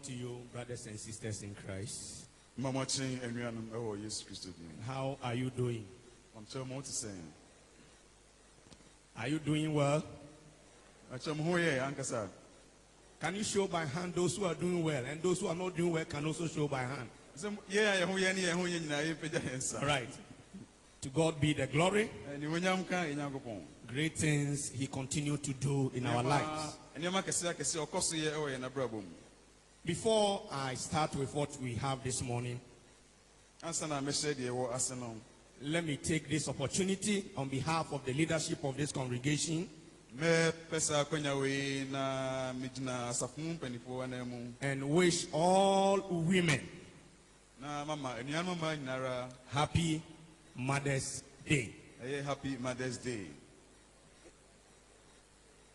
To you, brothers and sisters in Christ. How are you doing? Are you doing well? Can you show by hand those who are doing well, and those who are not doing well can also show by hand? All right. To God be the glory. Great things he continued to do in our lives. Before I start with what we have this morning, let me take this opportunity on behalf of the leadership of this congregation and wish all women happy Mother's Day. Happy Mother's Day.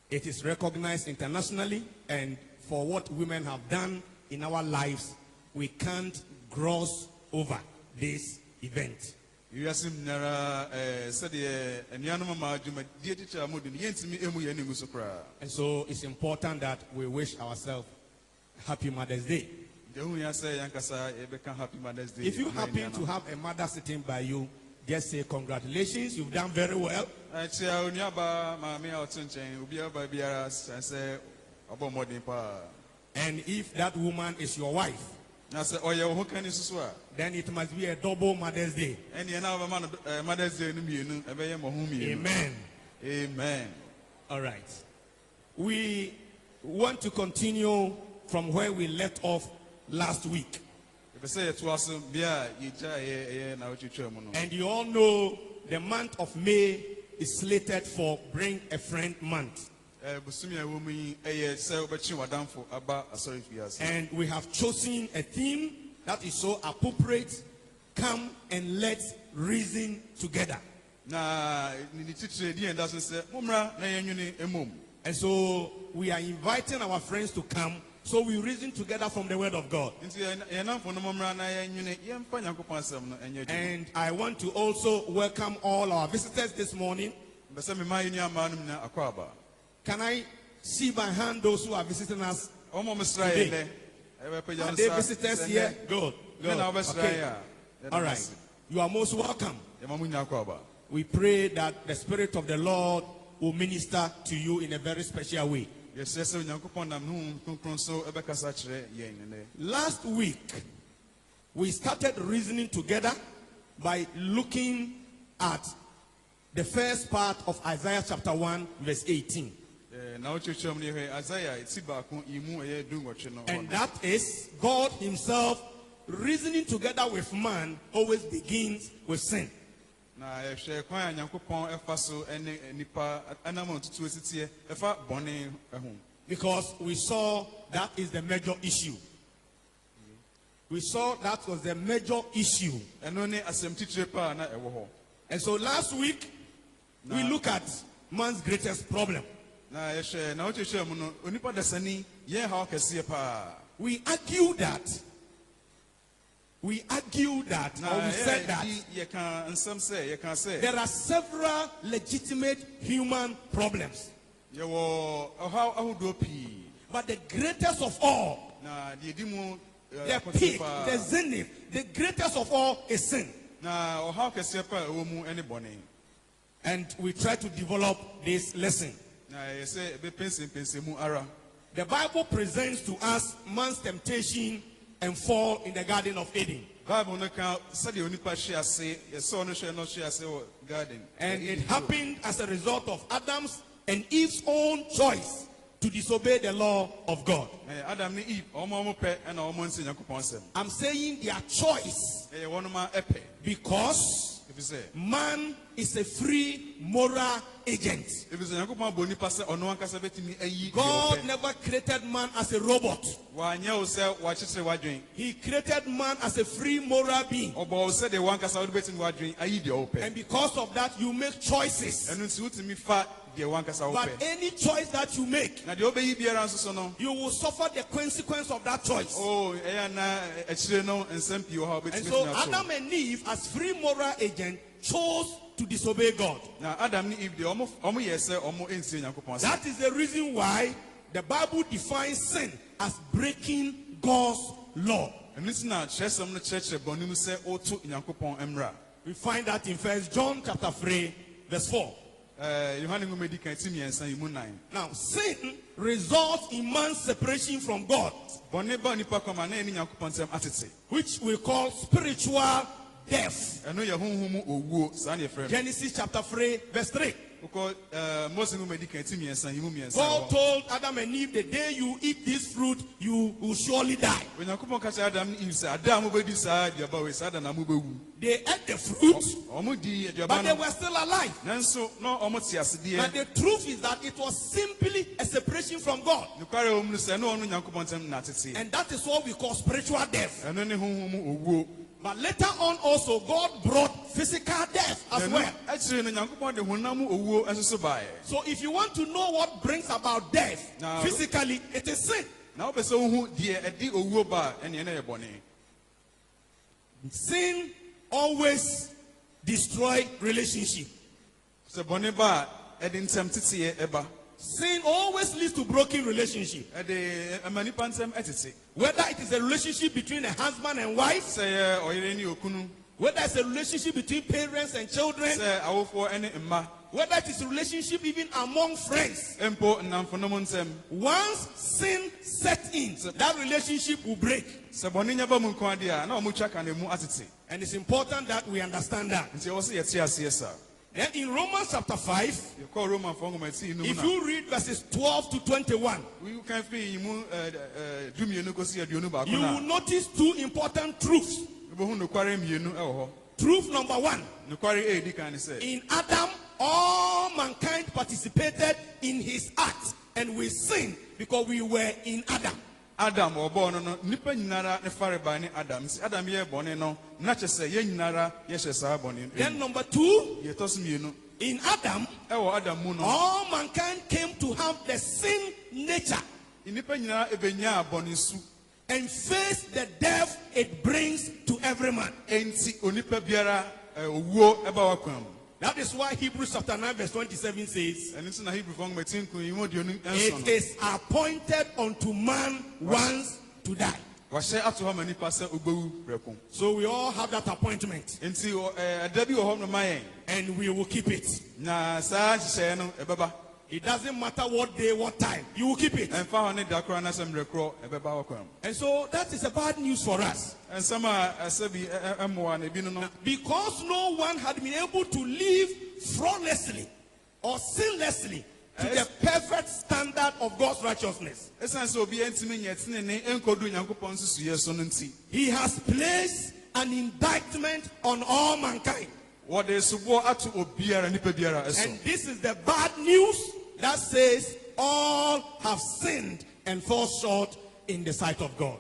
It is recognized internationally, and for what women have done in our lives, we can't gloss over this event. And so it's important that we wish ourselves Happy Mother's Day. If you happen to have a mother sitting by you, just say congratulations, you've done very well. And if that woman is your wife, then it must be a double Mother's Day. Amen. Amen. All right. We want to continue from where we left off last week. And you all know the month of May is slated for Bring a Friend Month. And we have chosen a theme that is so appropriate. Come and let's reason together. And so we are inviting our friends to come, so we reason together from the Word of God. And I want to also welcome all our visitors this morning. Can I see by hand those who are visiting us today? Are they visitors here? Good. Good. Okay. All right. You are most welcome. We pray that the Spirit of the Lord will minister to you in a very special way. Last week, we started reasoning together by looking at the first part of Isaiah chapter 1, verse 18. And that is God himself reasoning together with man always begins with sin. Because we saw that is the major issue. We saw that was the major issue. And so last week, we look at man's greatest problem. We argue that. We said that there are several legitimate human problems. But the greatest of all, the peak, the zenith, the greatest of all is sin. And we try to develop this lesson. The Bible presents to us man's temptation and fall in the Garden of Eden. And it happened as a result of Adam's and Eve's own choice to disobey the law of God. I'm saying their choice because man is a free moral agent. God never created man as a robot. He created man as a free moral being. And because of that, you make choices. But any choice that you make, you will suffer the consequence of that choice. And so Adam and Eve, as free moral agents, chose to disobey God. That is the reason why the Bible defines sin as breaking God's law. We find that in 1 John chapter 3, verse 4. Now, sin results in man's separation from God, which we call spiritual death. Genesis chapter 3, verse 3. God told Adam and Eve, the day you eat this fruit, you will surely die. They ate the fruit, but they were still alive. And the truth is that it was simply a separation from God. And that is what we call spiritual death. But later on also, God brought physical death as well. So if you want to know what brings about death physically, it is sin. Sin always destroys relationship. Sin always leads to broken relationship. Whether it is a relationship between a husband and wife, whether it's a relationship between parents and children, whether it is a relationship even among friends. Once sin sets in, that relationship will break. And it's important that we understand that. Then in Romans chapter 5, if you read verses 12 to 21, you will notice two important truths. Truth number one: in Adam, all mankind participated in his act, and we sinned because we were in Adam. Then number two, in Adam, all mankind came to have the sin nature and face the death it brings to every man. That is why Hebrews chapter 9 verse 27 says, it is appointed unto man once to die. So we all have that appointment, and we will keep it. It doesn't matter what day, what time, you will keep it. And so that is a bad news for us. Because no one had been able to live flawlessly or sinlessly to the perfect standard of God's righteousness, He has placed an indictment on all mankind. And this is the bad news that says all have sinned and fall short in the sight of God.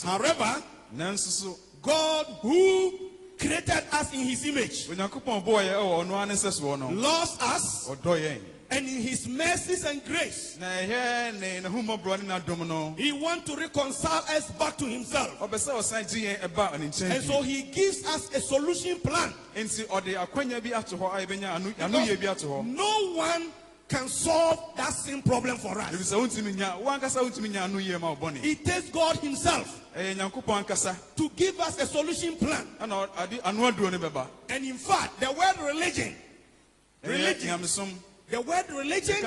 However, God, who created us in his image, loves us, and in his mercies and grace, he wants to reconcile us back to himself. And so he gives us a solution plan. No one can solve that same problem for us. It takes God himself to give us a solution plan. And in fact, the word religion, the word religion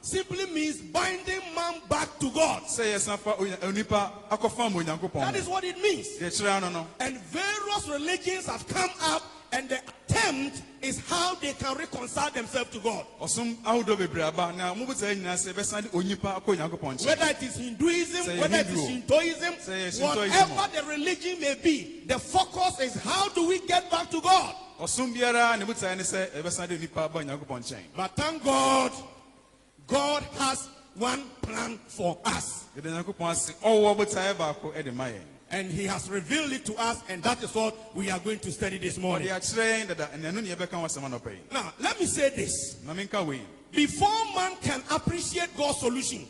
simply means binding man back to God. That is what it means. And various religions have come up, and the attempt is how they can reconcile themselves to God. Whether it is Hinduism, whether it is Shintoism, whatever the religion may be, the focus is how do we get back to God. But thank God, God has one plan for us. And he has revealed it to us, and that is what we are going to study this morning. Now, let me say this. Before man can appreciate God's solution,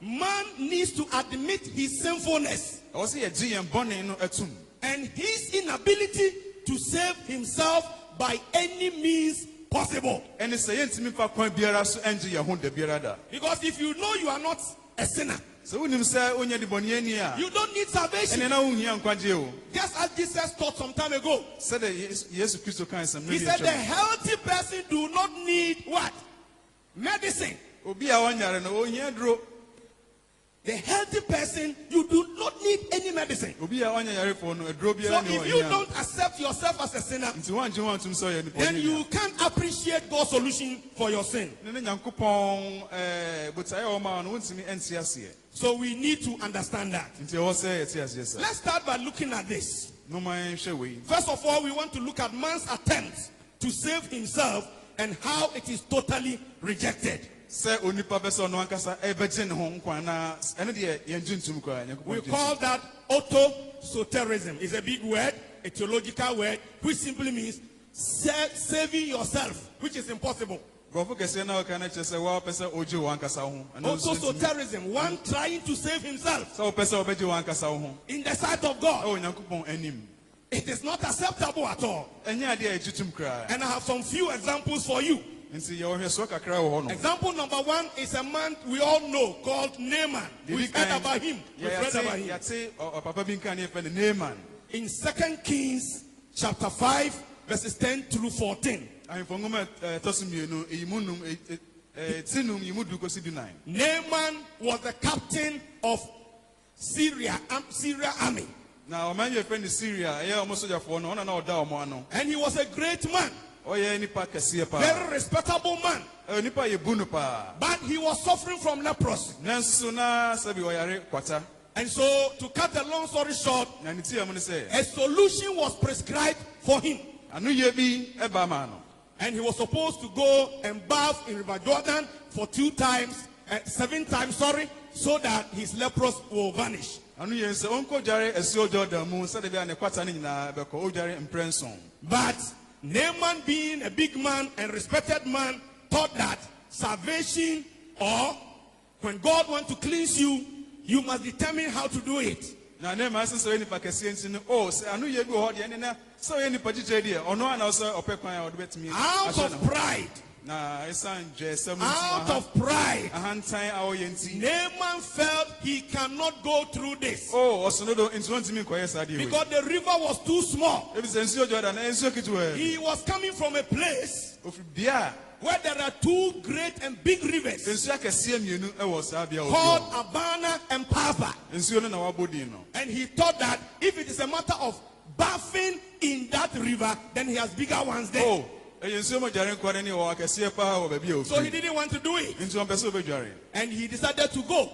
man needs to admit his sinfulness and his inability to save himself by any means possible. Because if you know you are not a sinner, you don't need salvation. Just as Jesus taught some time ago. He said the healthy person do not need what? Medicine. The healthy person, you do not need any medicine. So if you don't accept yourself as a sinner, then you can't appreciate God's solution for your sin. So we need to understand that. Let's start by looking at this. First of all, we want to look at man's attempt to save himself and how it is totally rejected. We call that auto-soterism. It's a big word, a theological word, which simply means saving yourself, which is impossible. Auto-soterism, one trying to save himself in the sight of God. It is not acceptable at all. And I have some few examples for you. Example number one is a man we all know called Naaman. We've heard about him. In 2 Kings chapter 5, verses 10 through 14. Naaman was the captain of Syria army. And he was a great man. Very respectable man. But he was suffering from leprosy. And so, to cut a long story short, a solution was prescribed for him. And he was supposed to go and bath in River Jordan for 7 times, so that his leprosy will vanish. But Naaman, being a big man and respected man, thought that salvation, or when God wants to cleanse you, you must determine how to do it. Out of pride. Out of pride, Naaman felt he cannot go through this because the river was too small. He was coming from a place where there are 2 great and big rivers called Abana and Papa. And he thought that if it is a matter of bathing in that river, then he has bigger ones there. So he didn't want to do it. And he decided to go.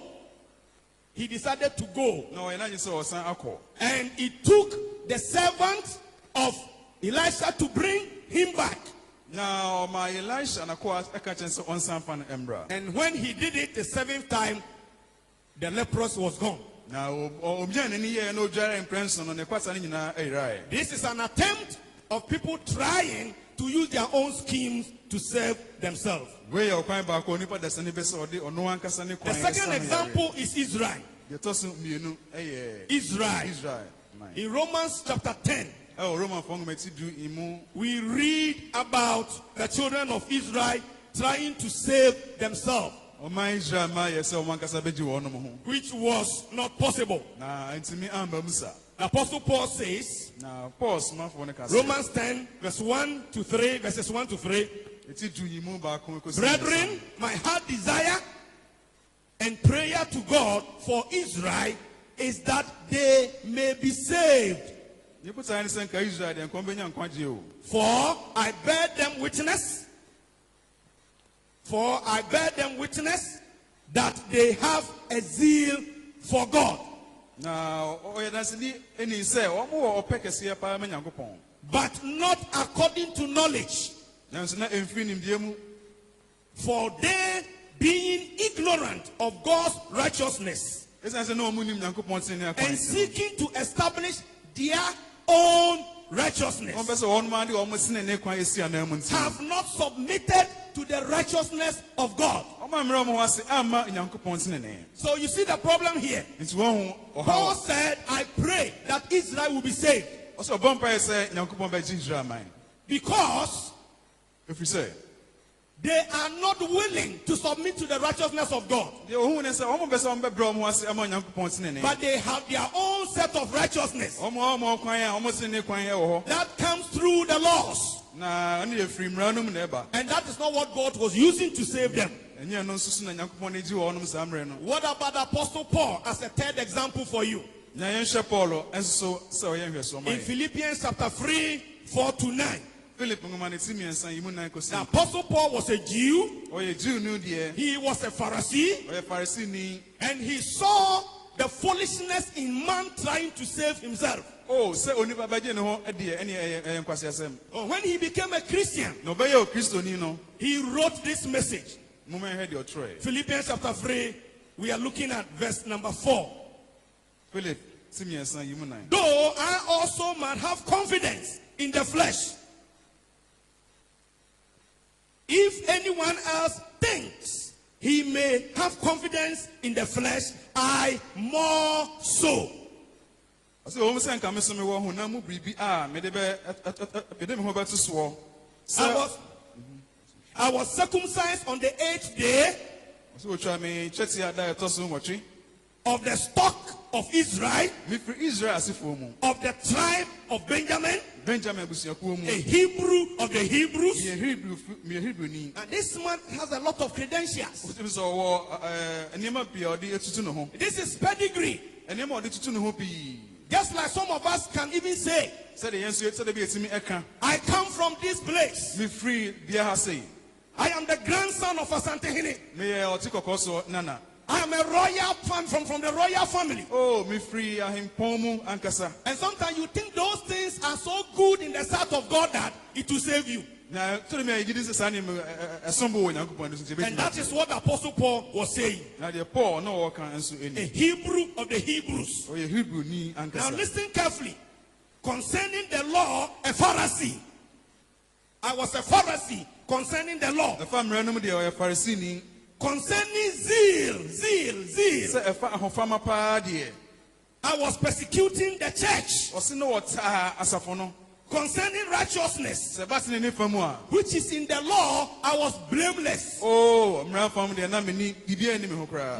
And it took the servant of Elisha to bring him back. And when he did it the 7th time, the leprosy was gone. This is an attempt of people trying to use their own schemes to save themselves. The second example is Israel. In Romans chapter 10, we read about the children of Israel trying to save themselves, which was not possible. The Apostle Paul says, Romans 10, verses 1 to 3, brethren, my heart desire and prayer to God for Israel is that they may be saved. For I bear them witness that they have a zeal for God. But not according to knowledge. For they, being ignorant of God's righteousness and seeking to establish their own righteousness, have not submitted to the righteousness of God. So you see the problem here. Paul said, I pray that Israel will be saved. Because If you say, they are not willing to submit to the righteousness of God. But they have their own set of righteousness that comes through the laws. And that is not what God was using to save them. What about Apostle Paul as a third example for you? In Philippians chapter 3, 4-9. The Apostle Paul was a Jew. He was a Pharisee. And he saw the foolishness in man trying to save himself. When he became a Christian, he wrote this message. Philippians chapter 3, we are looking at verse number 4. Though I also might have confidence in the flesh, if anyone else thinks he may have confidence in the flesh, I more so. I was circumcised on the 8th day of the stock of Israel, of the tribe of Benjamin, a Hebrew of the Hebrews. And this man has a lot of credentials. This is pedigree. Just like some of us can even say, I come from this place. I am the grandson of Asantehene. I am a royal from the royal family. Oh, me free. And sometimes you think those things are so good in the sight of God that it will save you. And that is what Apostle Paul was saying. A Hebrew of the Hebrews. Now listen carefully. Concerning the law, a Pharisee. I was a Pharisee concerning the law. Concerning zeal. I was persecuting the church. Concerning righteousness, which is in the law, I was blameless.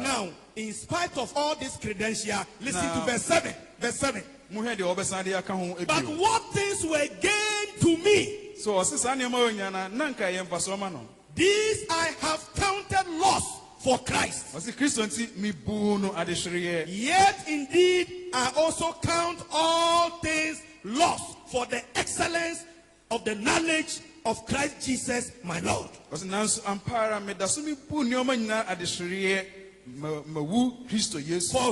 Now, in spite of all this credential, listen to verse 7. Verse 7. But what things were gained to me, these I have counted loss for Christ. Yet indeed I also count all things lost for the excellence of the knowledge of Christ Jesus my Lord. For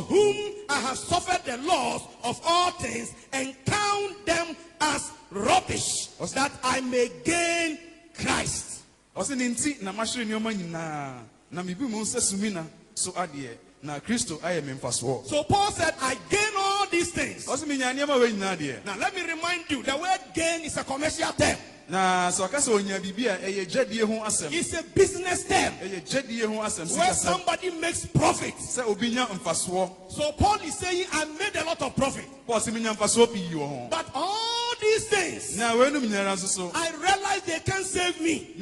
whom I have suffered the loss of all things and count them as rubbish, that I may gain Christ. So Paul said, I gain all these things. Now let me remind you, the word gain is a commercial term. It's a business term where somebody makes profit. So Paul is saying, I made a lot of profit. But all these things, I realized they can't save me.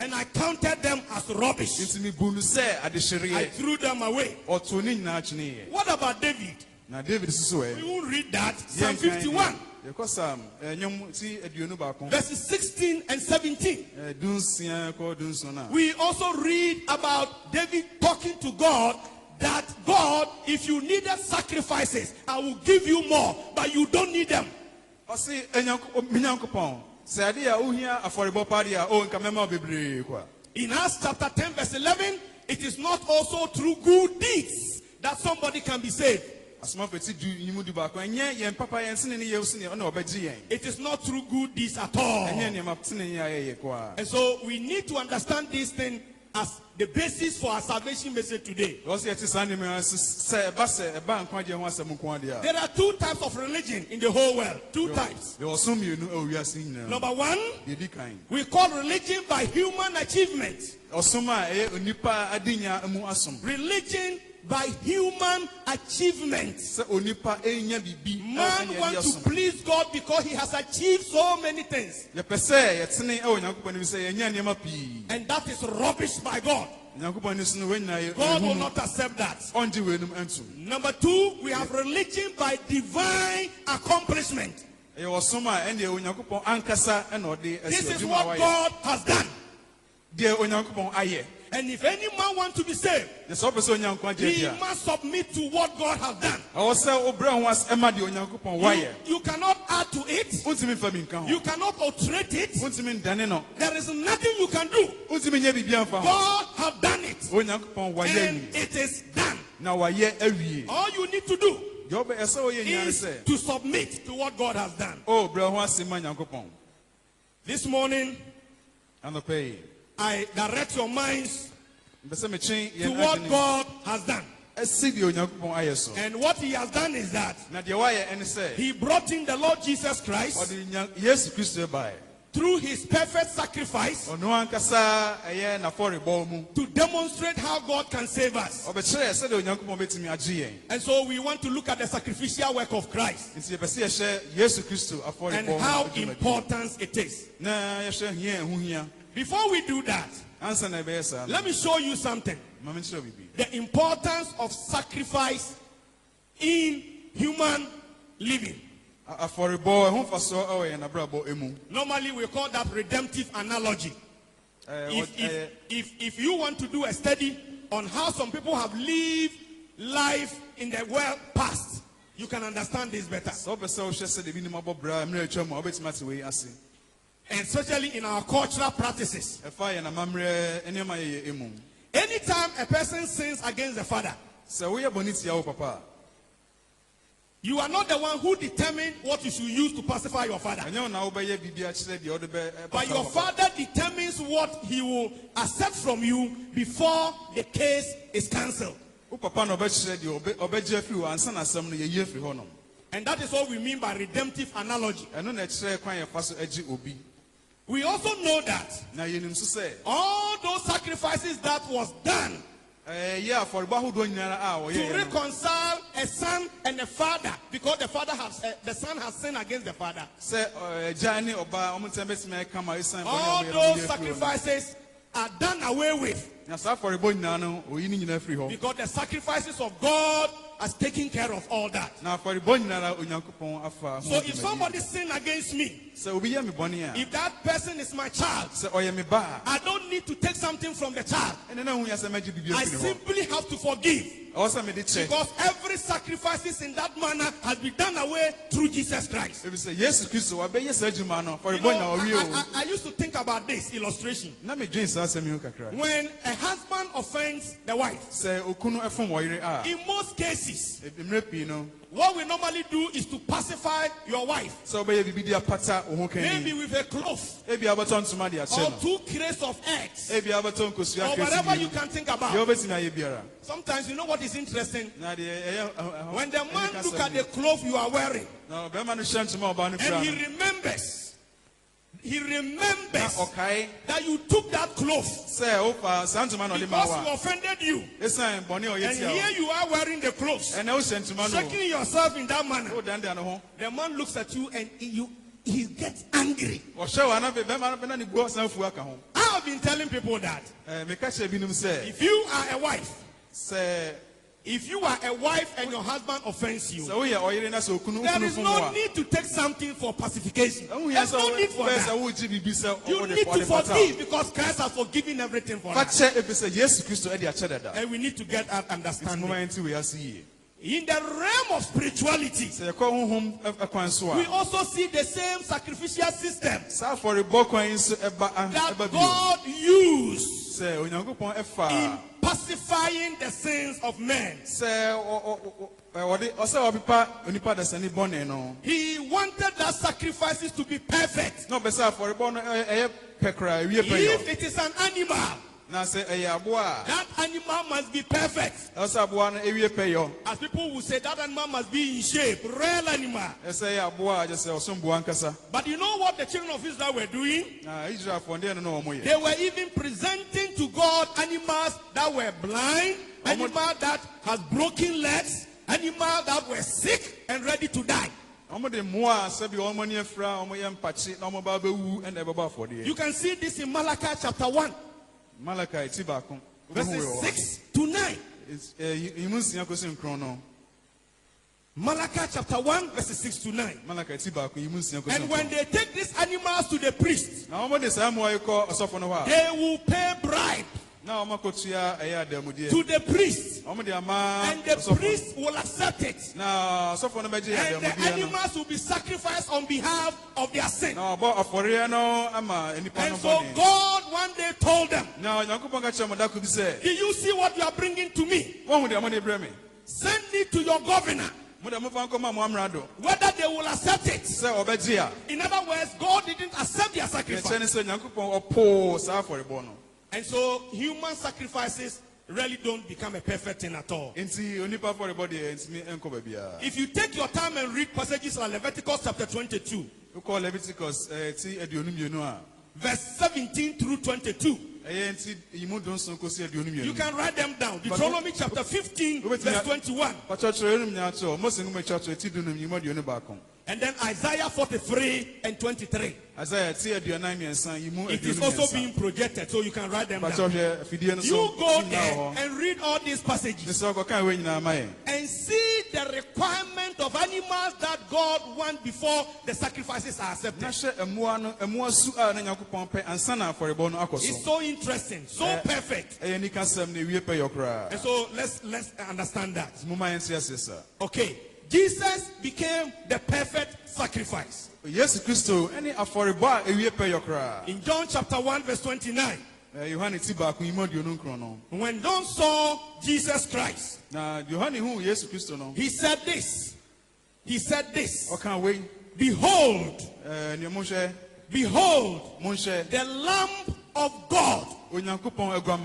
And I counted them as rubbish. I threw them away. What about David? We won't read that. Psalm 51. Verses 16 and 17. We also read about David talking to God that God, if you needed sacrifices, I will give you more, but you don't need them. In Acts chapter 10 verse 11, it is not also through good deeds that somebody can be saved. It is not through good deeds at all. And so we need to understand this thing as the basis for our salvation message today. There are two types of religion in the whole world. Two types. Number one, we call religion by human achievement. Religion by human achievements. Man wants to please God because he has achieved so many things. And that is rubbish by God. God will not accept that. Number 2, we have religion by divine accomplishment. This is what God has done. And if any man wants to be saved, he must submit to what God has done. You cannot add to it. You cannot alterate it. There is nothing you can do. God has done it. And it is done. All you need to do is to submit to what God has done. This morning, I direct your minds to what God has done. And what he has done is that he brought in the Lord Jesus Christ through his perfect sacrifice to demonstrate how God can save us. And so we want to look at the sacrificial work of Christ and how important it is. Before we do that, let me show you something. The importance of sacrifice in human living. Normally we call that redemptive analogy. If you want to do a study on how some people have lived life in the world past, you can understand this better. And especially in our cultural practices. Anytime a person sins against the father, you are not the one who determined what you should use to pacify your father. But your father determines what he will accept from you before the case is cancelled. And that is what we mean by redemptive analogy. We also know that all those sacrifices that was done to reconcile a son and a father, because the son has sinned against the father. All those sacrifices are done away with, because the sacrifices of God has taken care of all that. So if somebody sin against me, if that person is my child, I don't need to take something from the child. I simply have to forgive. Because every sacrifice in that manner has been done away through Jesus Christ. I used to think about this illustration. When a husband offends the wife, in most cases, what we normally do is to pacify your wife. Maybe with a cloth, or 2 crates of eggs, or whatever you can think about. Sometimes you know what is interesting? When the man looks at the cloth you are wearing, and he remembers that you took that cloth because he offended you. And here you are wearing the clothes, shaking yourself in that manner. The man looks at you and he gets angry. I have been telling people that if you are a wife, and your husband offends you, there is no need to take something for pacification. There's no need for that. You need to forgive because Christ has forgiven everything for us. And we need to get that understanding. In the realm of spirituality, we also see the same sacrificial system that God used in pacifying the sins of men. He wanted that sacrifices to be perfect. If it is an animal, that animal must be perfect. As people will say, that animal must be in shape, real animal. But you know what the children of Israel were doing? They were even presenting to God animals that were blind, animal that has broken legs, animal that were sick and ready to die. You can see this in Malachi chapter 1. Verses 6 to 9. Malachi chapter 1, verses 6 to 9. And when they take these animals to the priest, they will pay bribe to the priest, and the priest will accept it, and the animals will be sacrificed on behalf of their sin. And so God one day told them, do you see what you are bringing to me? Send it to your governor, whether they will accept it. In other words, God didn't accept their sacrifice. And so human sacrifices really don't become a perfect thing at all. If you take your time and read passages like Leviticus chapter 22, verse 17 through 22, you can write them down. Deuteronomy chapter 15, verse 21. And then Isaiah 43 and 23. It is also being projected, so you can write them down. You go there and read all these passages and see the requirement of animals that God wants before the sacrifices are accepted. It's so interesting, so perfect. And so let's understand that. Okay. Jesus became the perfect sacrifice. In John chapter 1 verse 29, when John saw Jesus Christ, he said this. Behold, the Lamb of God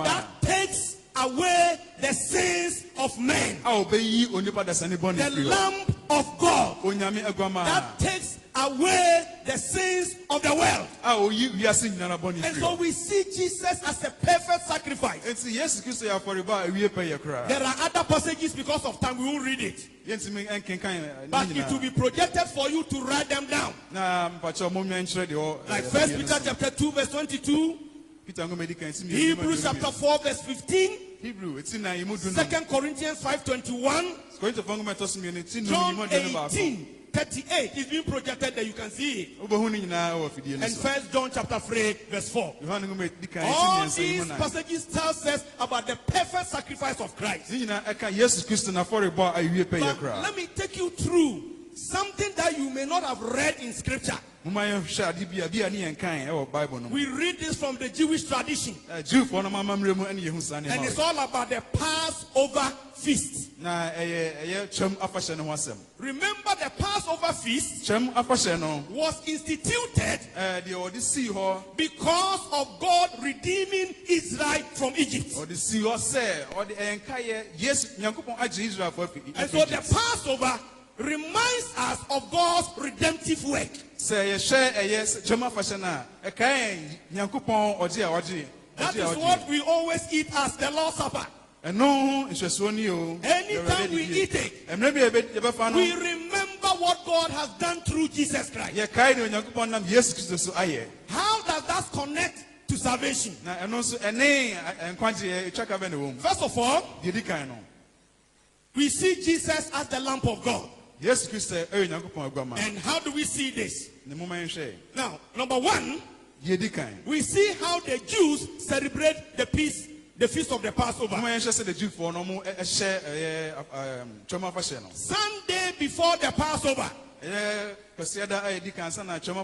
that takes away the sins of men. The Lamb of God that takes away the sins of the world. And so we see Jesus as a perfect sacrifice. There are other passages, because of time we won't read it, but it will be projected for you to write them down. Like 1 Peter chapter 2 verse 22, Hebrews chapter 4 verse 15, 2 Corinthians 5:21, John 18:38 is being projected there, you can see it. And 1 John chapter 3 verse 4. All these passages tell us about the perfect sacrifice of Christ. But let me take you through something that you may not have read in scripture. We read this from the Jewish tradition. And it's all about the Passover feast. Remember, the Passover feast was instituted because of God redeeming Israel from Egypt. And so the Passover reminds us of God's redemptive work. That is what we always eat as the Lord's Supper. Anytime we eat it, we remember what God has done through Jesus Christ. How does that connect to salvation? First of all, we see Jesus as the Lamb of God. And how do we see this? Now, number one, we see how the Jews celebrate the feast of the Passover. Sunday before the Passover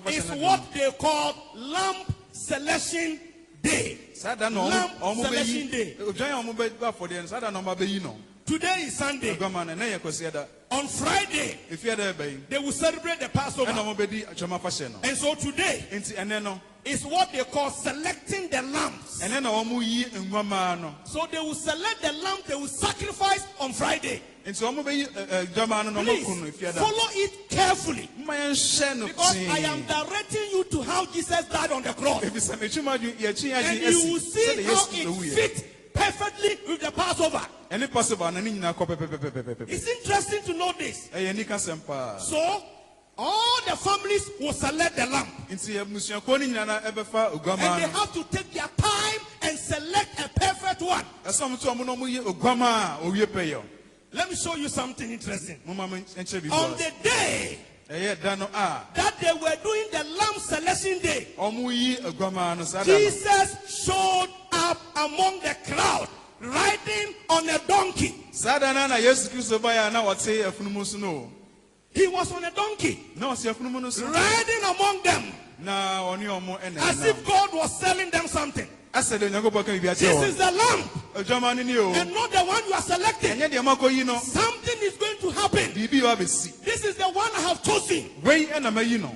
is what they call Lamb Selection Day. Lamb Selection Day. Today is Sunday. On Friday, they will celebrate the Passover. And so today is what they call selecting the lambs. So they will select the lamb they will sacrifice on Friday. Please follow it carefully, because I am directing you to how Jesus died on the cross. And you will see how it fits perfectly with the Passover. Any possible and any It's interesting to know this. So all the families will select the lamb. And they have to take their time and select a perfect one. Let me show you something interesting. On the day that they were doing the lamb selection day, Jesus showed up among the crowd riding on a donkey. He was on a donkey, riding among them, as if God was selling them something. This is the lamb, and not the one you are selecting. Something is going to happen. This is the one I have chosen.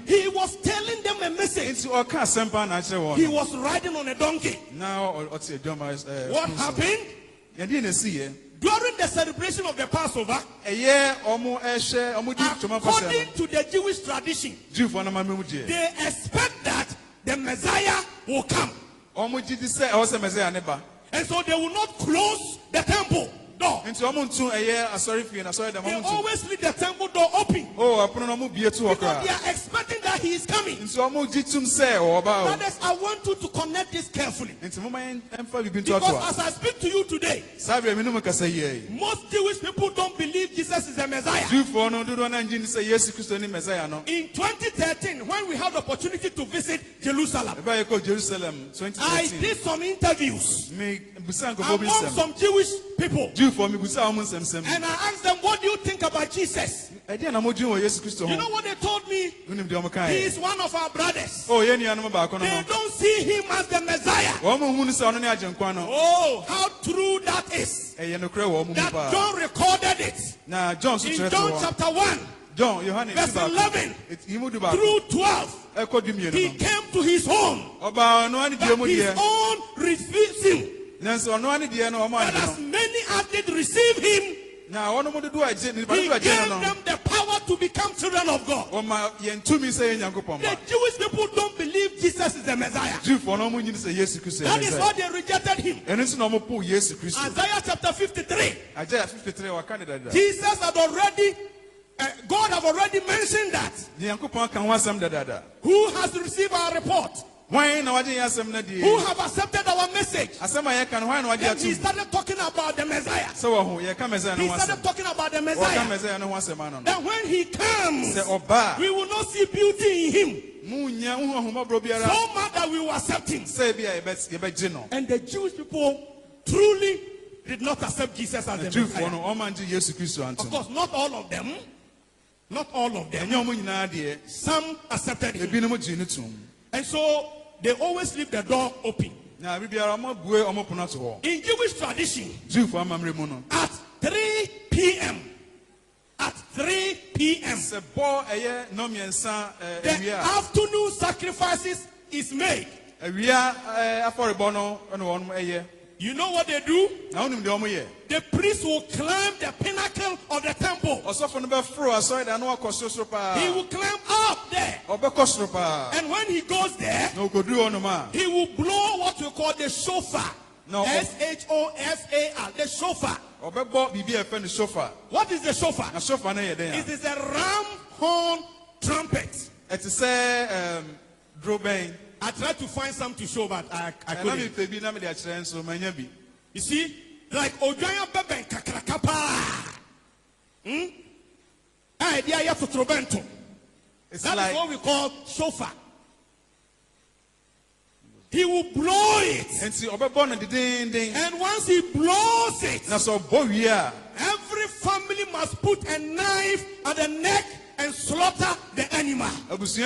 He was telling them a message. He was riding on a donkey. What happened? During the celebration of the Passover, according to the Jewish tradition, they expect that the Messiah will come. And so they will not close the temple door. They always leave the temple door open. Because they are expecting that he is coming. Brothers, I want you to connect this carefully. Because as I speak to you today, most Jewish people don't believe Jesus is the Messiah. In 2013, when we had the opportunity to visit Jerusalem, I did some interviews among some Jewish people. And I asked them, what do you think about Jesus? You know what they told me? He is one of our brothers. They don't see him as the Messiah. Oh, how true that is. That John recorded it. In John chapter 1. Verse 11 through 12. He came to his own, but his own refused him. But as many as did receive him, he gave them the power to become children of God. The Jewish people don't believe Jesus is the Messiah. That is why they rejected him. Isaiah chapter 53. Jesus had already, God have already mentioned that. Who has received our report? Who have accepted our message? Then he started talking about the Messiah. He started talking about the Messiah. That when he comes, we will not see beauty in him. So much that we will accept him. And the Jewish people truly did not accept Jesus as the Messiah. Of course, not all of them. Not all of them. Some accepted him. And so they always leave the door open. In Jewish tradition, at 3 p.m., the afternoon sacrifices is made. You know what they do? The priest will climb the pinnacle of the temple. He will climb up there. And when he goes there, he will blow what we call the shofar. S-H-O-F-A-R, the shofar. What is the shofar? It is a ram horn trumpet. I tried to find some to show, but I couldn't. You see, like Ojaya Beben Kakrakapa. That is what we call shofar. He will blow it. And once he blows it, every family must put a knife at the neck and slaughter the animal. Brothers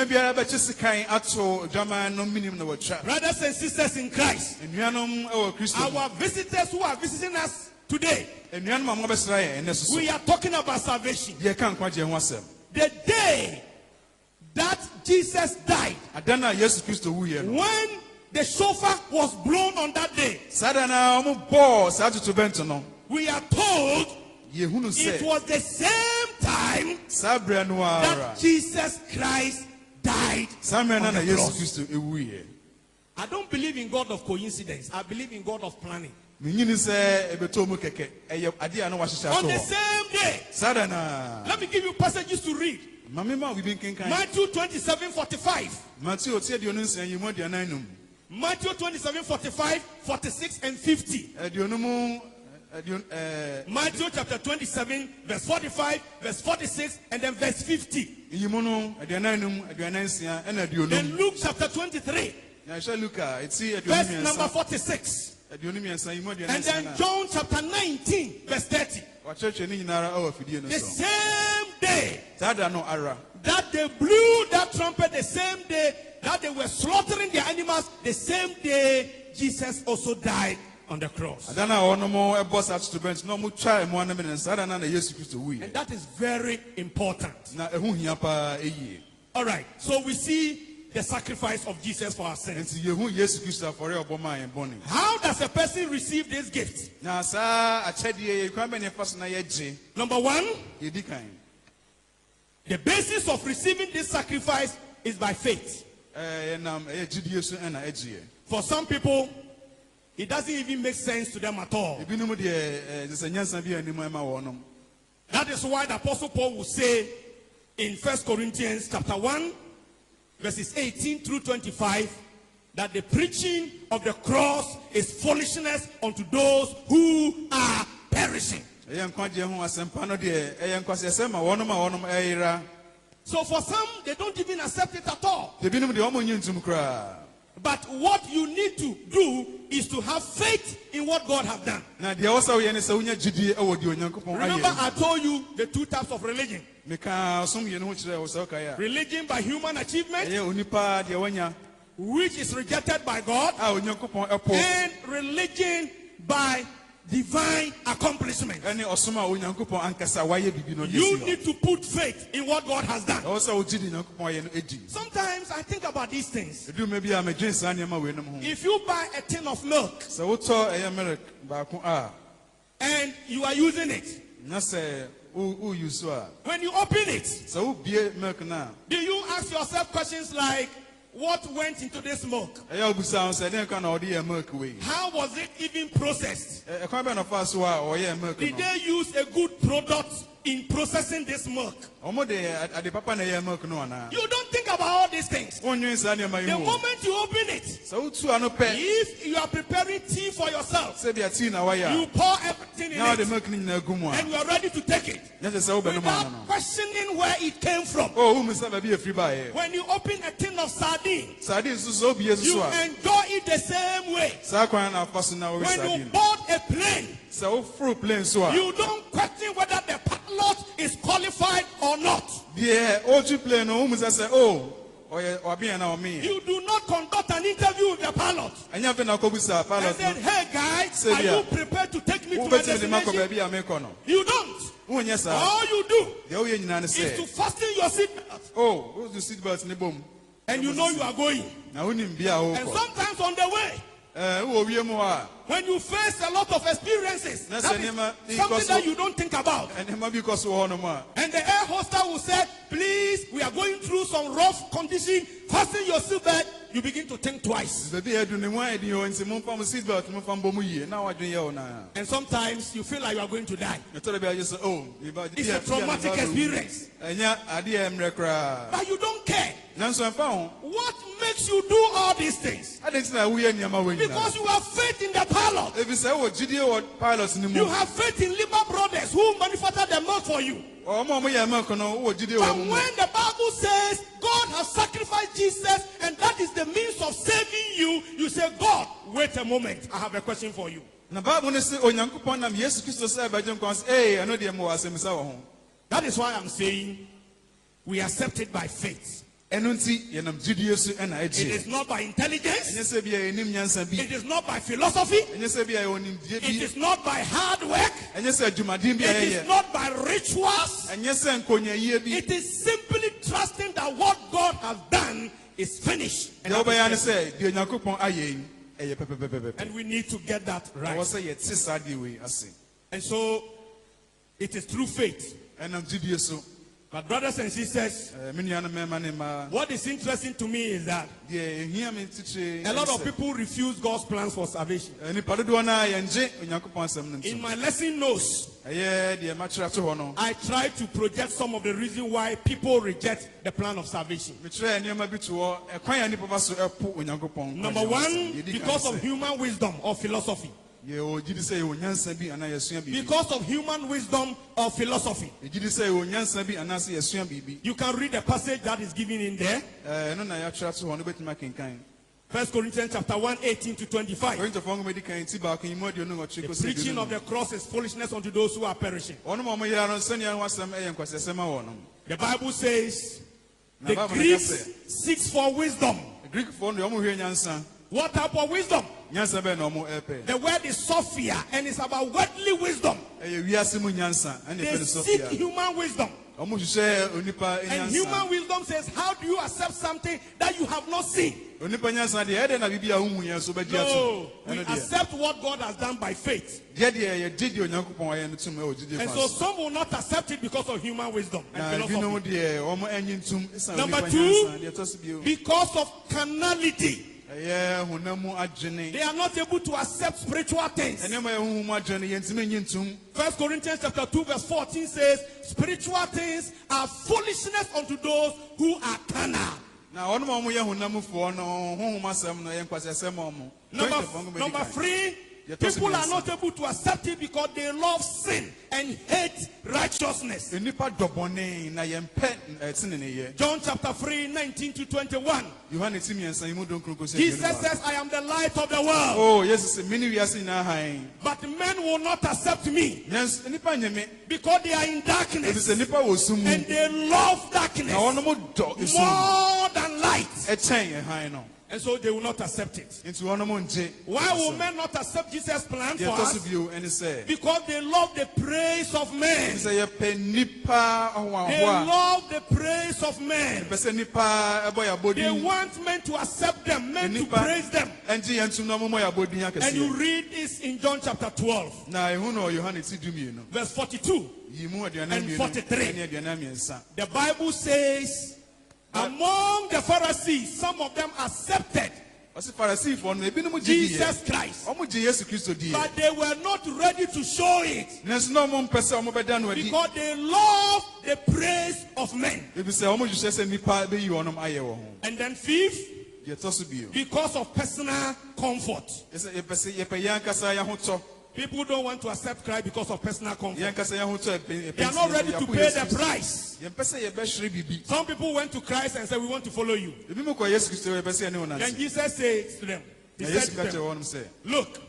and sisters in Christ, our visitors who are visiting us today, we are talking about salvation. The day that Jesus died, when the shofar was blown on that day, we are told it was the same time that Jesus Christ died on the cross. I don't believe in God of coincidence. I believe in God of planning. On the same day, let me give you passages to read. Matthew 27:45. Matthew 27:45, 46 and 50. Matthew chapter 27, verse 45, verse 46, and then verse 50. Then Luke chapter 23, verse number 46. And then John chapter 19, verse 30. The same day that they blew that trumpet, the same day that they were slaughtering their animals, the same day Jesus also died on the cross. And that is very important. All right, so we see the sacrifice of Jesus for our sins. How does a person receive this gift? Number one, the basis of receiving this sacrifice is by faith. For some people, it doesn't even make sense to them at all. That is why the Apostle Paul will say in 1 Corinthians chapter 1, verses 18 through 25, that the preaching of the cross is foolishness unto those who are perishing. So for some, they don't even accept it at all. But what you need to do is to have faith in what God has done. Remember, I told you the two types of religion. Religion by human achievement, which is rejected by God, and religion by divine accomplishment. You need to put faith in what God has done. Sometimes I think about these things. If you buy a tin of milk and you are using it, when you open it, do you ask yourself questions like, what went into this milk? How was it even processed? Did they use a good product in processing this milk? You don't think about all these things. The moment you open it, if you are preparing tea for yourself, you pour everything in it and you are ready to take it without questioning where it came from. When you open a tin of sardines, you enjoy it the same way. When you board a plane, you don't question whether the pilot is qualified or not. You do not conduct an interview with the pilot and say, hey guys, are you prepared to take me to my destination? You don't. All you do is to fasten your seatbelt. And you know you are going. And sometimes on the way, when you face a lot of experiences, that is something that you don't think about. And the air hostess will say, please, we are going through some rough condition. Fasten your seatbelt. You begin to think twice. And sometimes you feel like you are going to die. It's a traumatic experience. But you don't care. What makes you do all these things? Because you have faith in the pilot. You have faith in Liba Brothers who manufactured the milk for you. But when the Bible says God has sacrificed Jesus and that is the means of saving you, you say, God, wait a moment. I have a question for you. That is why I'm saying we accept it by faith. It is not by intelligence. It is not by philosophy. It is not by hard work. It is not by rituals. It is simply trusting that what God has done is finished. And we need to get that right. And so it is through faith But brothers and sisters, what is interesting to me is that a lot of people refuse God's plans for salvation. In my lesson notes, I try to project some of the reasons why people reject the plan of salvation. Number one, because of human wisdom or philosophy. Because of human wisdom or philosophy. You can read the passage that is given in there. 1 Corinthians chapter 1, 18 to 25. The preaching of the cross is foolishness unto those who are perishing. The Bible says the Greeks seeks for wisdom. What type of wisdom? The word is Sophia, and it's about worldly wisdom. They seek human wisdom. And human wisdom says, how do you accept something that you have not seen? No, we accept what God has done by faith. And so some will not accept it because of human wisdom and philosophy. Number two, because of carnality. They are not able to accept spiritual things. 1 Corinthians chapter 2 verse 14 says, spiritual things are foolishness unto those who are carnal. Number three, people are not able to accept it because they love sin and hate righteousness. John chapter 3, 19 to 21. Jesus says, I am the light of the world. But men will not accept me because they are in darkness and they love darkness more than light. And so they will not accept it. Why will men not accept Jesus' plan for us? Because they love the praise of men. They love the praise of men. They want men to accept them, men to praise them. And you read this in John chapter 12, verse 42 and 43. The Bible says, among the Pharisees, some of them accepted Jesus Christ, but they were not ready to show it because they love the praise of men. And then fifth, because of personal comfort. People don't want to accept Christ because of personal comfort. They are not ready to pay the price. Some people went to Christ and said, we want to follow you. Then Jesus says to them, he said to them, look,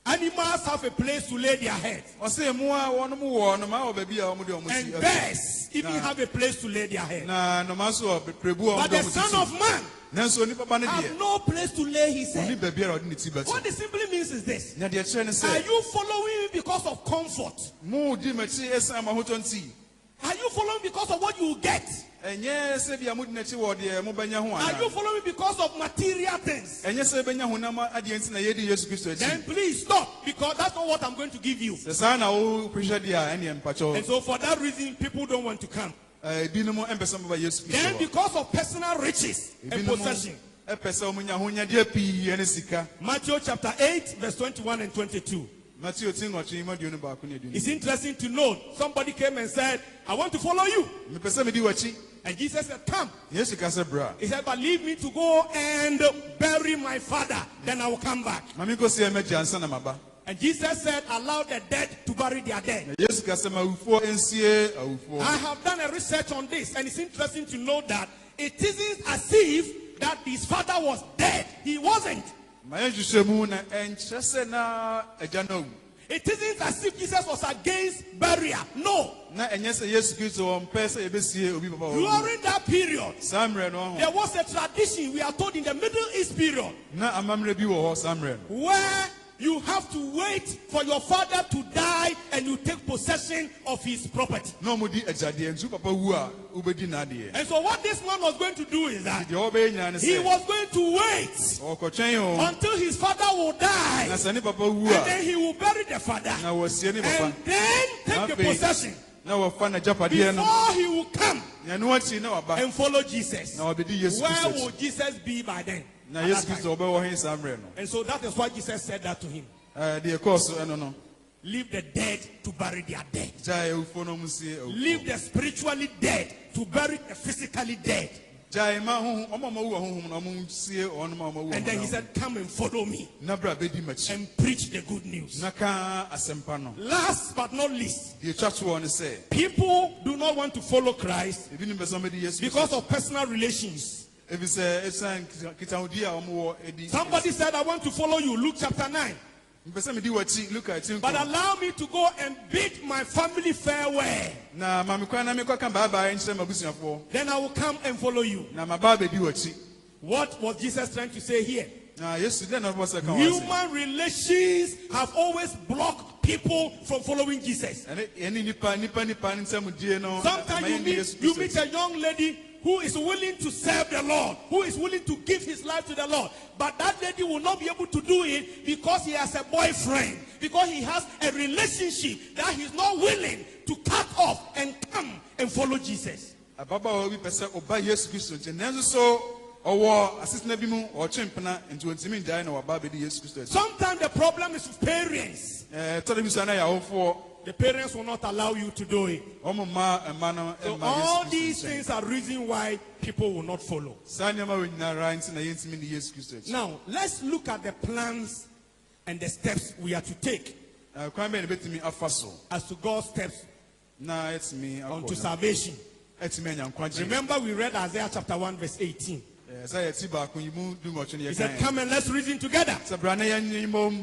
animals have a place to lay their heads. And birds even have a place to lay their heads. But the Son of Man have no place to lay his head. What it simply means is this. Are you following me because of comfort? Are you following because of what you get? Are you following because of material things? Then please stop, because that's not what I'm going to give you. And so for that reason, people don't want to come. Then because of personal riches and possession. Matthew chapter 8 verse 21 and 22. It's interesting to note, somebody came and said, I want to follow you. And Jesus said, come. He said, but leave me to go and bury my father, then I will come back. And Jesus said, allow the dead to bury their dead. I have done a research on this, and it's interesting to know that it isn't as if that his father was dead. He wasn't. It isn't as if Jesus was against burial. No. During that period, there was a tradition, we are told, in the Middle East period, where you have to wait for your father to die and you take possession of his property. And so what this man was going to do is that he was going to wait until his father will die, and then he will bury the father, and then take the possession before he will come and follow Jesus. Where will Jesus be by then? And so that is why Jesus said that to him. Leave the dead to bury their dead. Leave the spiritually dead to bury the physically dead. And then he said, come and follow me and preach the good news. Last but not least, people do not want to follow Christ because of personal relations. Somebody said, I want to follow you, Luke chapter 9. But allow me to go and bid my family farewell. Then I will come and follow you. What was Jesus trying to say here? Human relations have always blocked people from following Jesus. Sometimes you meet a young lady who is willing to serve the Lord, who is willing to give his life to the Lord. But that lady will not be able to do it because he has a boyfriend, because he has a relationship that he's not willing to cut off and come and follow Jesus. Sometimes the problem is with parents. The parents will not allow you to do it. So all these things are reason why people will not follow. Now, let's look at the plans and the steps we are to take as to God's steps unto salvation. Remember, we read Isaiah chapter 1 verse 18. He said, come and let's reason together.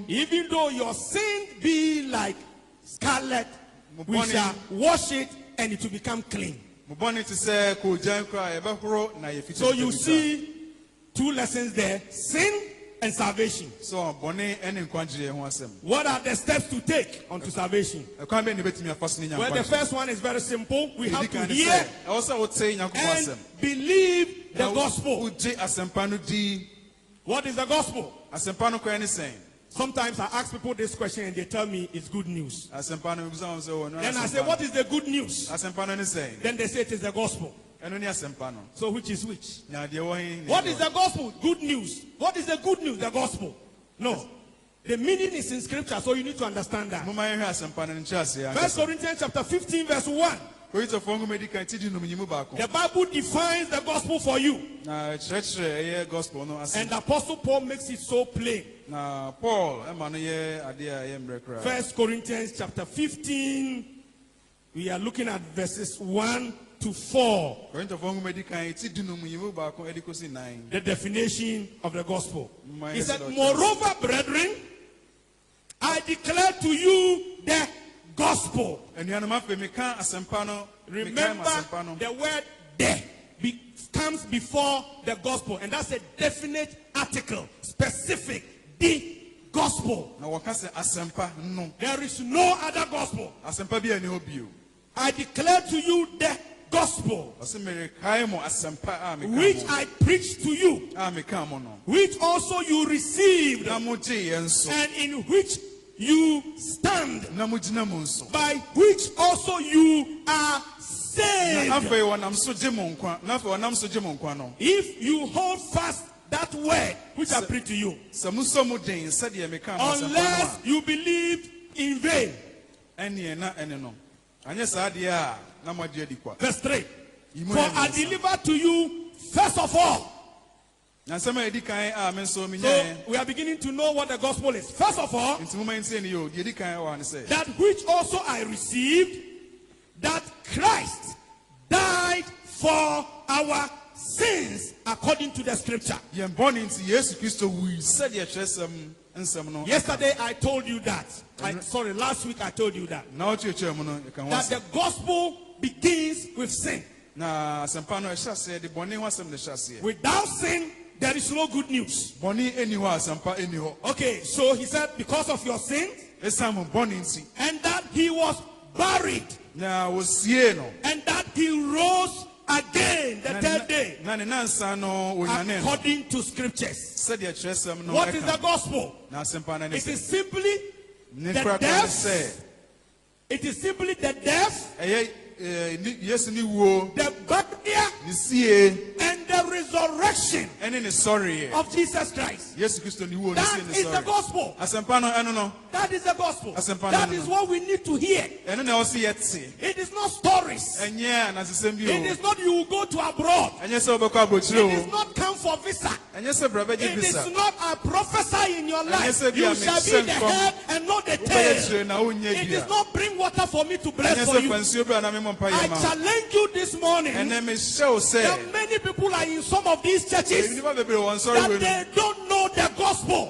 Even though your sin be like scarlet, we shall wash it and it will become clean. So you see two lessons there: sin and salvation. What are the steps to take onto salvation? Well, the first one is very simple. We have to hear and believe the gospel. What is the gospel? Sometimes I ask people this question and they tell me it's good news. Then I say, what is the good news? Then they say it is the gospel. So which is which? What is the gospel? Good news. What is the good news? The gospel. No. The meaning is in scripture, so you need to understand that. 1 Corinthians chapter 15 verse 1. The Bible defines the gospel for you. And the Apostle Paul makes it so plain. 1 Corinthians chapter 15, we are looking at verses 1 to 4. The definition of the gospel. He said, moreover, brethren, I declare to you the gospel. Remember, the word "the" comes before the gospel, and that's a definite article, specific. The gospel. There is no other gospel. I declare to you the gospel, which I preach to you, which also you received, and in which you stand, by which also you are saved, if you hold fast that word which I preach to you, unless you believe in vain. Verse 3. For I delivered to you first of all. So we are beginning to know what the gospel is. First of all, that which also I received, that Christ died for our sins according to the scripture. Yesterday I told you that. Last week I told you that. That the gospel begins with sin. Without sin, there is no good news. Okay, so he said, because of your sins, and that he was buried, and that he rose again the third day, according to scriptures. What is the gospel? It is simply the death. It is simply the death, the burial, and the resurrection of Jesus Christ. That is the gospel. That is the gospel. That is what we need to hear. It is not stories. It is not you will go to abroad. It is not come for visa. It is not a prophesy in your life. You shall be the head and not the tail. It is not bring water for me to bless for you. I challenge you this morning. That many people are in some of these churches that they don't know the gospel.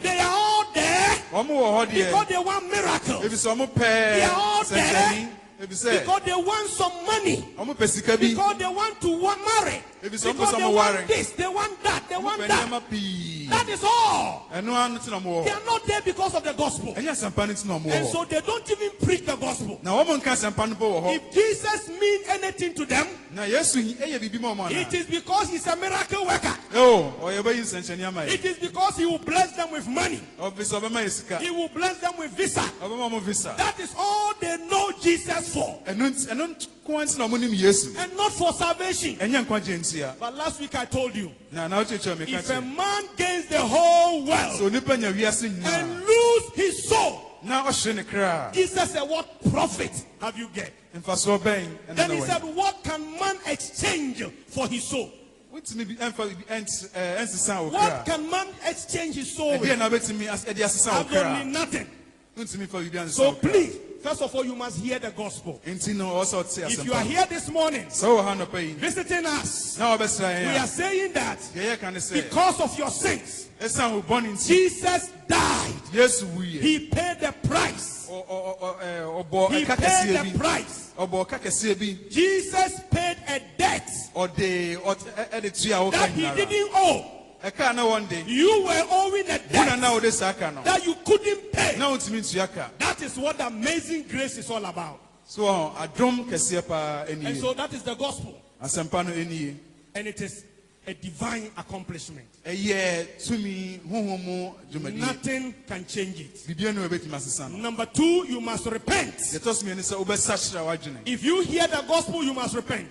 They are all there because they want miracles. They are all there because they want some money. Because they want to marry. Because they want this, they want that, they want that. That is all. They are not there because of the gospel. And so they don't even preach the gospel. If Jesus means anything to them, it is because he's a miracle worker. It is because he will bless them with money. He will bless them with visa. That is all they know Jesus for. And not for salvation. But last week I told you, if a man gains the whole world and lose his soul, Jesus said, what profit have you get? Then he said, what can man exchange for his soul? What can man exchange his soul with? I don't need nothing. So please, first of all, you must hear the gospel. If you are here this morning, visiting us, we are saying that because of your sins, Jesus died. He paid the price. He paid the price. Jesus paid a debt that he didn't owe. You were owing a debt that you couldn't pay. That is what the amazing grace is all about. And so that is the gospel. And it is a divine accomplishment. Nothing can change it. Number two, you must repent. If you hear the gospel, you must repent.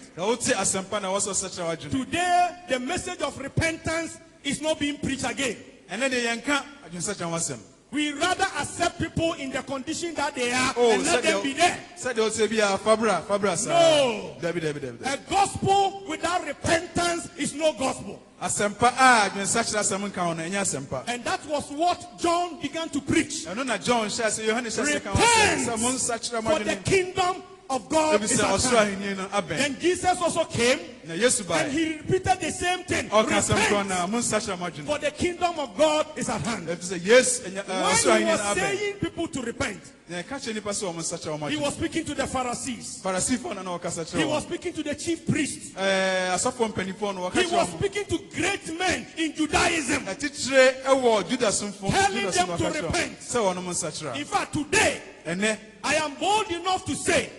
Today, the message of repentance is not being preached again. We rather accept people in the condition that they are and let them be there. No. A gospel without repentance is no gospel. And that was what John began to preach. Repent, for the kingdom of God is at hand. And Jesus also came and he repeated the same thing. Repent, for the kingdom of God is at hand. When he was saying people to repent, he was speaking to the Pharisees. He was speaking to the chief priests. He was speaking to great men in Judaism, telling them to repent. In fact, today, I am bold enough to say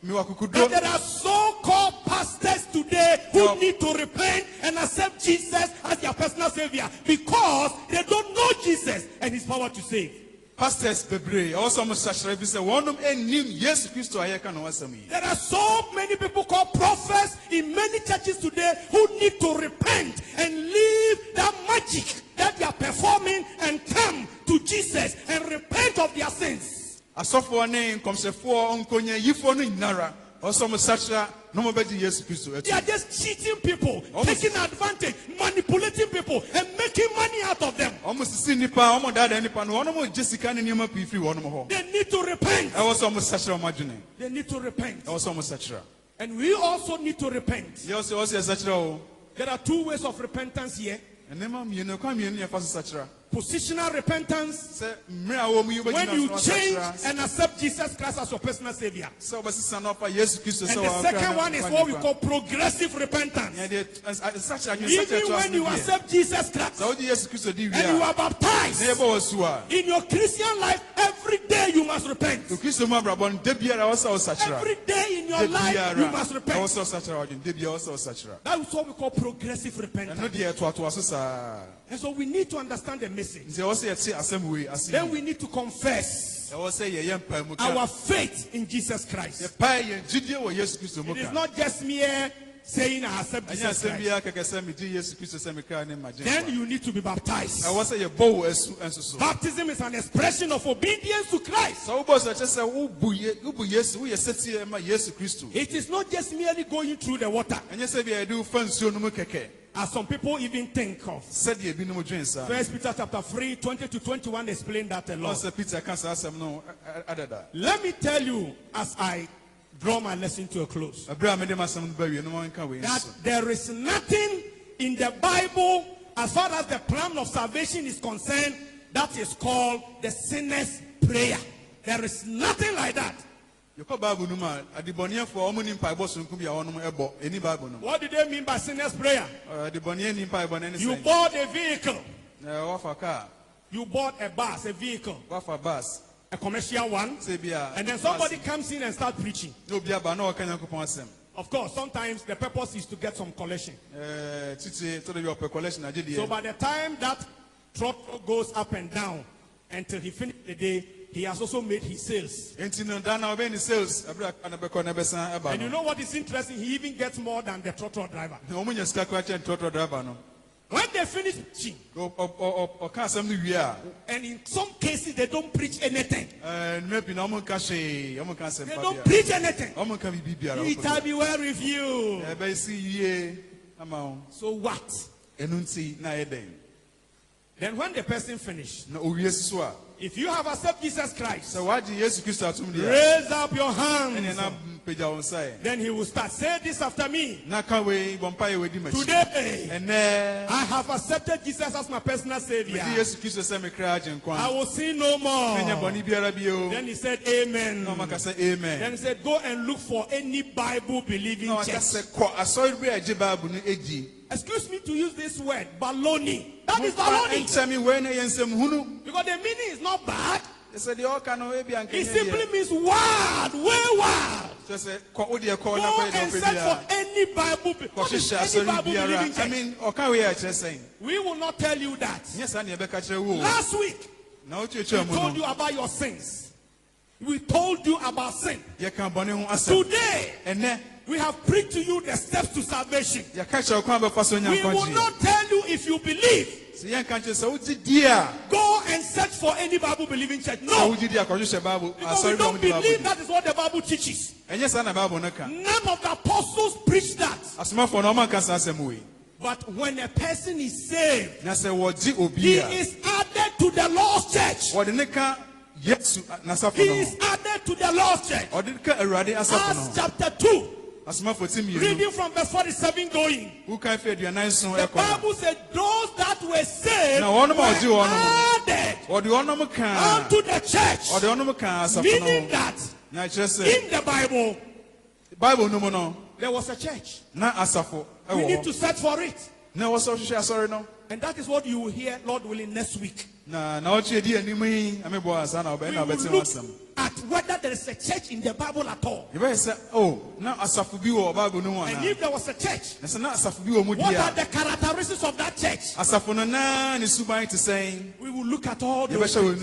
that there are so-called pastors today who need to repent and accept Jesus as their personal savior because they don't know Jesus and his power to save. Pastors, there are so many people called prophets in many churches today who need to repent and leave that magic that they are performing and come to Jesus and repent of their sins. They are just cheating people, taking advantage, manipulating people, and making money out of them. They need to repent. They need to repent. And we also need to repent. There are two ways of repentance here. Positional repentance, when you change and accept Jesus Christ as your personal Savior. And the second one is what we call progressive repentance. Even when you accept Jesus Christ and you are baptized, in your Christian life, every day you must repent. Every day in your life, you must repent. That is what we call progressive repentance. And so we need to understand the message. Then we need to confess our faith in Jesus Christ. It is not just mere saying I accept Jesus Christ. Then you need to be baptized. Baptism is an expression of obedience to Christ. It is not just merely going through the water, as some people even think of. 1 Peter chapter 3, 20 to 21 explain that a lot. Let me tell you, as I draw my lesson to a close, that there is nothing in the Bible as far as the plan of salvation is concerned that is called the sinner's prayer. There is nothing like that. What do they mean by sinner's prayer? You bought a vehicle. You bought a bus, a vehicle. A commercial one. And then somebody comes in and starts preaching. Of course, sometimes the purpose is to get some collection. So by the time that throttle goes up and down until he finishes the day, he has also made his sales. And you know what is interesting? He even gets more than the throttle driver. When they finish preaching, and in some cases they don't preach anything. They don't preach anything. It will be well reviewed. So what? Then when the person finished, if you have accepted Jesus Christ, raise up your hands. Then he will start. Say this after me. Today, I have accepted Jesus as my personal Savior. I will sin no more. Then he said, Amen. Then he said, go and look for any Bible-believing church. Excuse me to use this word, baloney. That is baloney. Because the meaning is not bad. It simply means wild, way wild. Go and search for any Bible. What is any Bible-believing church? We will not tell you that. Last week, we told you about your sins. We told you about sin. Today, we have preached to you the steps to salvation. We will not tell you if you believe. Go and search for any Bible-believing church. No. Because we don't believe that is what the Bible teaches. None of the apostles preached that. But when a person is saved, he is added to the lost church. He is added to the lost church. Acts chapter 2. Reading from verse 47 going. The Bible said those that were saved were added unto the church. Meaning that in the Bible there was a church. We need to search for it. And that is what you will hear, Lord willing, next week. We will look at whether there is a church in the Bible at all. And if there was a church, what are the characteristics of that church? We will look at all those things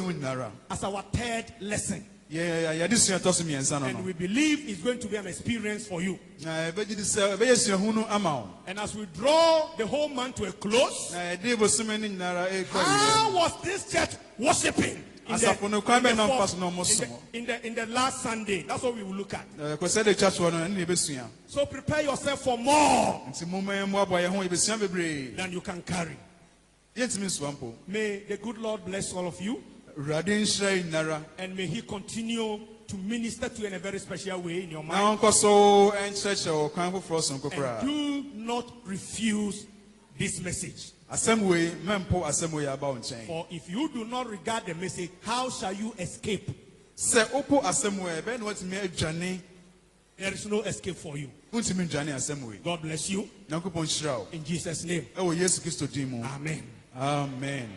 as our third lesson. And we believe it's going to be an experience for you. And as we draw the whole month to a close, how was this church worshiping in the last Sunday? That's what we will look at. So prepare yourself for more than you can carry. May the good Lord bless all of you. And may he continue to minister to you in a very special way in your mind. And do not refuse this message. For if you do not regard the message, how shall you escape? There is no escape for you. God bless you. In Jesus' name. Amen. Amen.